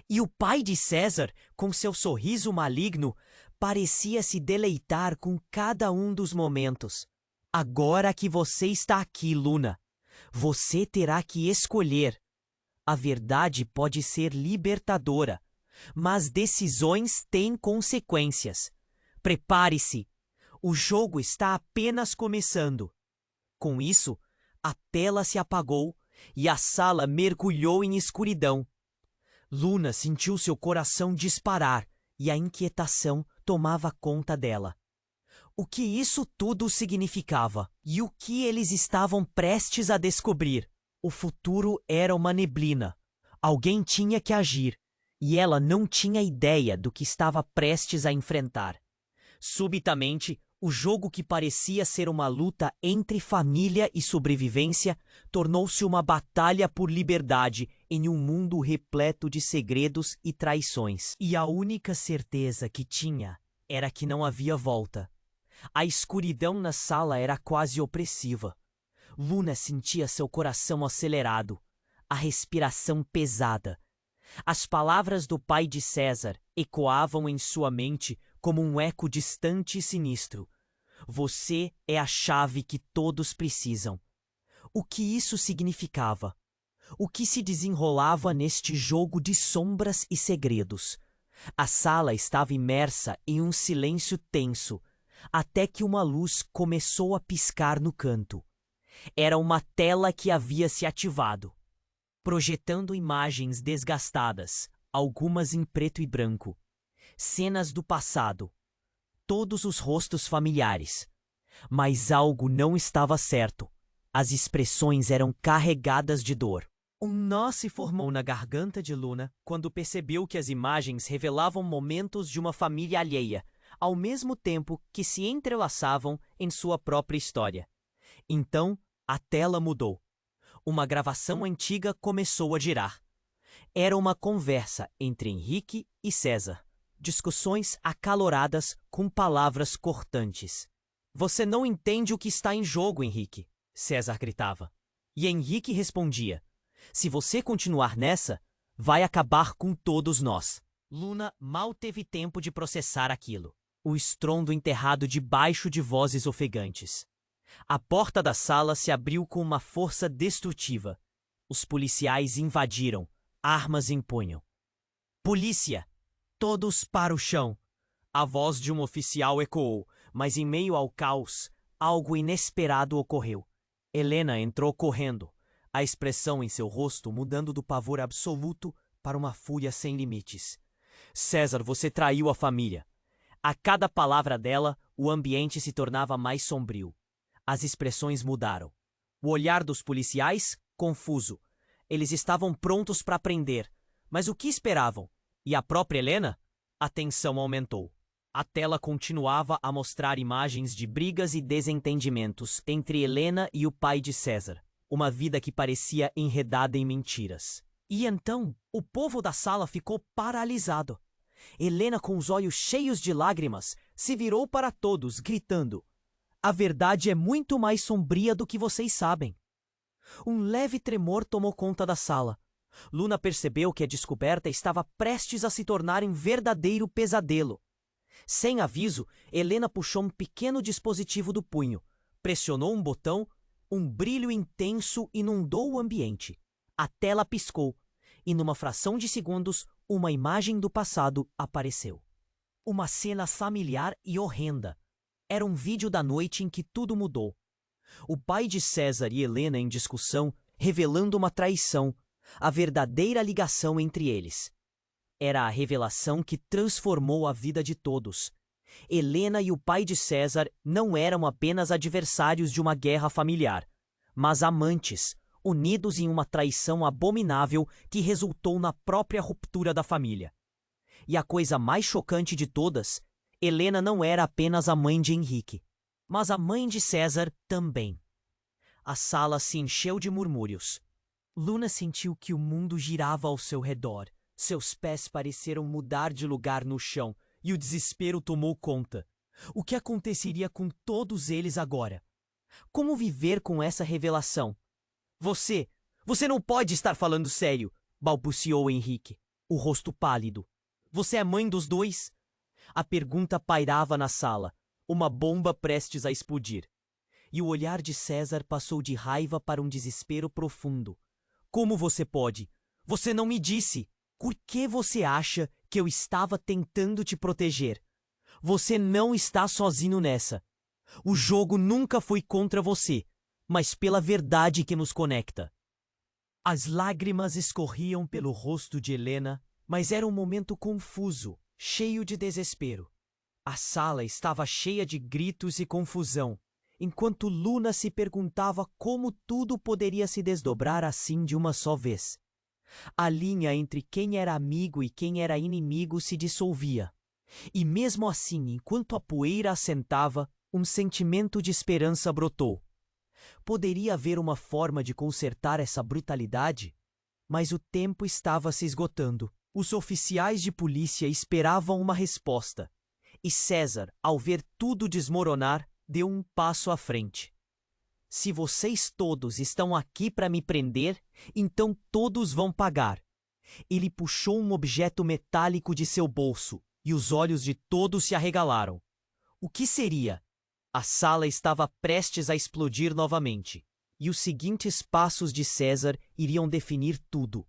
E o pai de César, com seu sorriso maligno, parecia se deleitar com cada um dos momentos. Agora que você está aqui, Luna, você terá que escolher. A verdade pode ser libertadora, mas decisões têm consequências. Prepare-se. O jogo está apenas começando. Com isso, a tela se apagou e a sala mergulhou em escuridão. Luna sentiu seu coração disparar e a inquietação tomava conta dela. O que isso tudo significava? E o que eles estavam prestes a descobrir? O futuro era uma neblina. Alguém tinha que agir, e ela não tinha ideia do que estava prestes a enfrentar. Subitamente, o jogo que parecia ser uma luta entre família e sobrevivência tornou-se uma batalha por liberdade em um mundo repleto de segredos e traições. E a única certeza que tinha era que não havia volta. A escuridão na sala era quase opressiva. Luna sentia seu coração acelerado, a respiração pesada. As palavras do pai de César ecoavam em sua mente como um eco distante e sinistro. Você é a chave que todos precisam. O que isso significava? O que se desenrolava neste jogo de sombras e segredos? A sala estava imersa em um silêncio tenso, até que uma luz começou a piscar no canto. Era uma tela que havia se ativado, projetando imagens desgastadas, algumas em preto e branco. Cenas do passado. Todos os rostos familiares. Mas algo não estava certo. As expressões eram carregadas de dor. Um nó se formou na garganta de Luna quando percebeu que as imagens revelavam momentos de uma família alheia, ao mesmo tempo que se entrelaçavam em sua própria história. Então, a tela mudou. Uma gravação antiga começou a girar. Era uma conversa entre Henrique e César. Discussões acaloradas com palavras cortantes. Você não entende o que está em jogo, Henrique, César gritava. E Henrique respondia: se você continuar nessa, vai acabar com todos nós. Luna mal teve tempo de processar aquilo. O estrondo enterrado debaixo de vozes ofegantes. A porta da sala se abriu com uma força destrutiva. Os policiais invadiram, armas em punho. Polícia! Todos para o chão! A voz de um oficial ecoou, mas em meio ao caos, algo inesperado ocorreu. Helena entrou correndo, a expressão em seu rosto mudando do pavor absoluto para uma fúria sem limites. César, você traiu a família. A cada palavra dela, o ambiente se tornava mais sombrio. As expressões mudaram. O olhar dos policiais, confuso. Eles estavam prontos para prender. Mas o que esperavam? E a própria Helena? A tensão aumentou. A tela continuava a mostrar imagens de brigas e desentendimentos entre Helena e o pai de César. Uma vida que parecia enredada em mentiras. E então, o povo da sala ficou paralisado. Helena, com os olhos cheios de lágrimas, se virou para todos, gritando: a verdade é muito mais sombria do que vocês sabem. Um leve tremor tomou conta da sala. Luna percebeu que a descoberta estava prestes a se tornar um verdadeiro pesadelo. Sem aviso, Helena puxou um pequeno dispositivo do punho, pressionou um botão, um brilho intenso inundou o ambiente. A tela piscou, e numa fração de segundos, uma imagem do passado apareceu. Uma cena familiar e horrenda. Era um vídeo da noite em que tudo mudou. O pai de César e Helena em discussão, revelando uma traição, a verdadeira ligação entre eles. Era a revelação que transformou a vida de todos. Helena e o pai de César não eram apenas adversários de uma guerra familiar, mas amantes, unidos em uma traição abominável que resultou na própria ruptura da família. E a coisa mais chocante de todas, Helena não era apenas a mãe de Henrique, mas a mãe de César também. A sala se encheu de murmúrios. Luna sentiu que o mundo girava ao seu redor. Seus pés pareceram mudar de lugar no chão e o desespero tomou conta. O que aconteceria com todos eles agora? Como viver com essa revelação? Você não pode estar falando sério, balbuciou Henrique, o rosto pálido. Você é mãe dos dois? A pergunta pairava na sala, uma bomba prestes a explodir. E o olhar de César passou de raiva para um desespero profundo. Como você pode? Você não me disse. Por que você acha que eu estava tentando te proteger? Você não está sozinho nessa. O jogo nunca foi contra você, mas pela verdade que nos conecta. As lágrimas escorriam pelo rosto de Helena, mas era um momento confuso, cheio de desespero. A sala estava cheia de gritos e confusão, enquanto Luna se perguntava como tudo poderia se desdobrar assim de uma só vez. A linha entre quem era amigo e quem era inimigo se dissolvia. E mesmo assim, enquanto a poeira assentava, um sentimento de esperança brotou. Poderia haver uma forma de consertar essa brutalidade? Mas o tempo estava se esgotando. Os oficiais de polícia esperavam uma resposta. E César, ao ver tudo desmoronar, deu um passo à frente. Se vocês todos estão aqui para me prender, então todos vão pagar. Ele puxou um objeto metálico de seu bolso e os olhos de todos se arregalaram. O que seria? A sala estava prestes a explodir novamente. e os seguintes passos de César iriam definir tudo.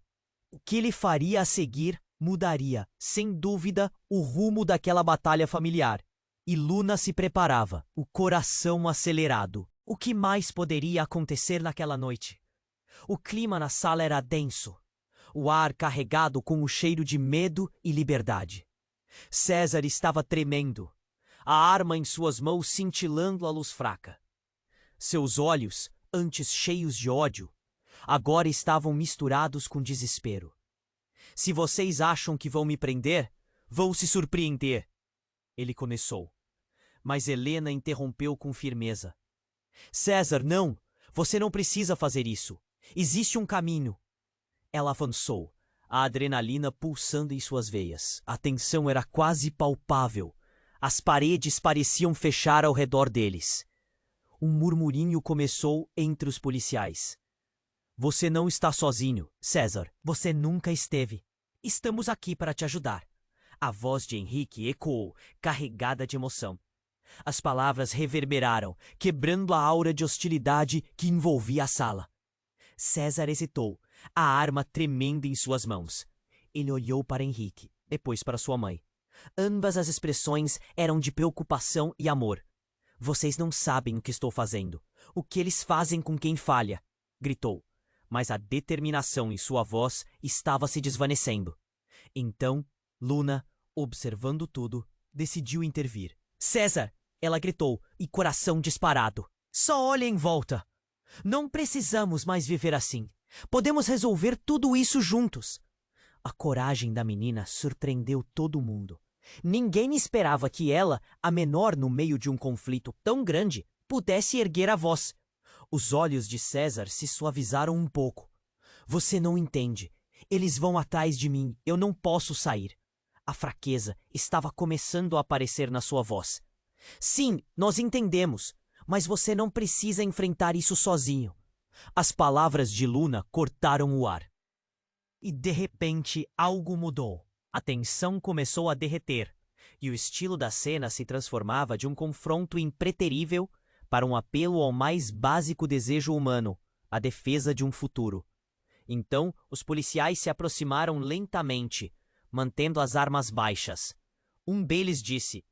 O que ele faria a seguir mudaria, sem dúvida, o rumo daquela batalha familiar. E Luna se preparava, o coração acelerado. O que mais poderia acontecer naquela noite? O clima na sala era denso, o ar carregado com o cheiro de medo e liberdade. César estava tremendo, a arma em suas mãos cintilando a luz fraca. Seus olhos, antes cheios de ódio, agora estavam misturados com desespero. Se vocês acham que vão me prender, vão se surpreender, ele começou. Mas Helena interrompeu com firmeza. César, não! Você não precisa fazer isso. Existe um caminho. Ela avançou, a adrenalina pulsando em suas veias. A tensão era quase palpável. As paredes pareciam fechar ao redor deles. Um murmurinho começou entre os policiais. Você não está sozinho, César. Você nunca esteve. Estamos aqui para te ajudar. A voz de Henrique ecoou, carregada de emoção. As palavras reverberaram, quebrando a aura de hostilidade que envolvia a sala. César hesitou, a arma tremendo em suas mãos. Ele olhou para Henrique, depois para sua mãe. Ambas as expressões eram de preocupação e amor. Vocês não sabem o que estou fazendo. O que eles fazem com quem falha, gritou. Mas a determinação em sua voz estava se desvanecendo. Então, Luna, observando tudo, decidiu intervir. César! Ela gritou, e coração disparado. Só olhe em volta. Não precisamos mais viver assim. Podemos resolver tudo isso juntos. A coragem da menina surpreendeu todo mundo. Ninguém esperava que ela, a menor no meio de um conflito tão grande, pudesse erguer a voz. Os olhos de César se suavizaram um pouco. Você não entende. Eles vão atrás de mim. Eu não posso sair. A fraqueza estava começando a aparecer na sua voz. Sim, nós entendemos, mas você não precisa enfrentar isso sozinho. As palavras de Luna cortaram o ar. E de repente algo mudou. A tensão começou a derreter, e o estilo da cena se transformava de um confronto impreterível para um apelo ao mais básico desejo humano, a defesa de um futuro. Então, os policiais se aproximaram lentamente, mantendo as armas baixas. Um deles disse: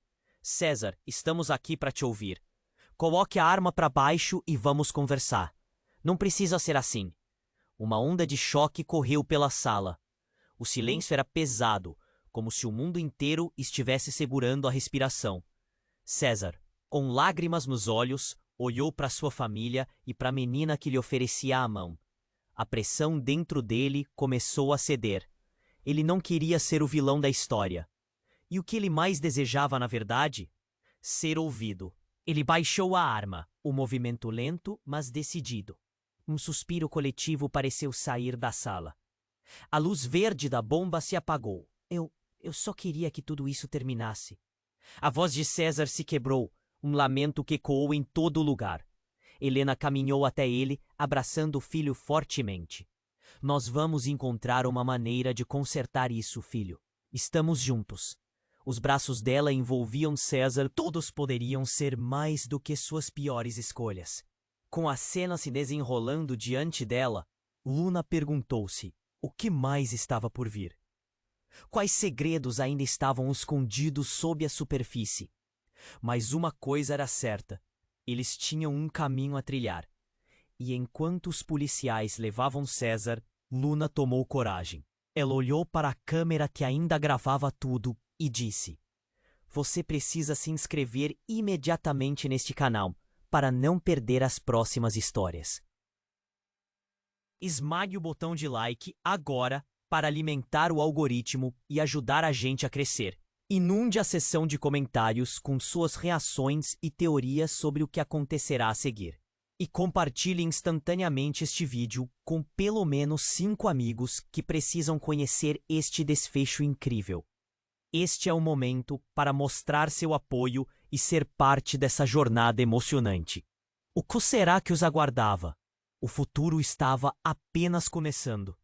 César, estamos aqui para te ouvir. Coloque a arma para baixo e vamos conversar. Não precisa ser assim. Uma onda de choque correu pela sala. O silêncio era pesado, como se o mundo inteiro estivesse segurando a respiração. César, com lágrimas nos olhos, olhou para sua família e para a menina que lhe oferecia a mão. A pressão dentro dele começou a ceder. Ele não queria ser o vilão da história. E o que ele mais desejava, na verdade? Ser ouvido. Ele baixou a arma, o movimento lento, mas decidido. Um suspiro coletivo pareceu sair da sala. A luz verde da bomba se apagou. Eu só queria que tudo isso terminasse. A voz de César se quebrou, um lamento que ecoou em todo lugar. Helena caminhou até ele, abraçando o filho fortemente. Nós vamos encontrar uma maneira de consertar isso, filho. Estamos juntos. Os braços dela envolviam César. Todos poderiam ser mais do que suas piores escolhas. Com a cena se desenrolando diante dela, Luna perguntou-se o que mais estava por vir. Quais segredos ainda estavam escondidos sob a superfície? Mas uma coisa era certa: eles tinham um caminho a trilhar. E enquanto os policiais levavam César, Luna tomou coragem. Ela olhou para a câmera que ainda gravava tudo e disse: Você precisa se inscrever imediatamente neste canal para não perder as próximas histórias. Esmague o botão de like agora para alimentar o algoritmo e ajudar a gente a crescer. Inunde a seção de comentários com suas reações e teorias sobre o que acontecerá a seguir. E compartilhe instantaneamente este vídeo com pelo menos 5 amigos que precisam conhecer este desfecho incrível. Este é o momento para mostrar seu apoio e ser parte dessa jornada emocionante. O que será que os aguardava? O futuro estava apenas começando.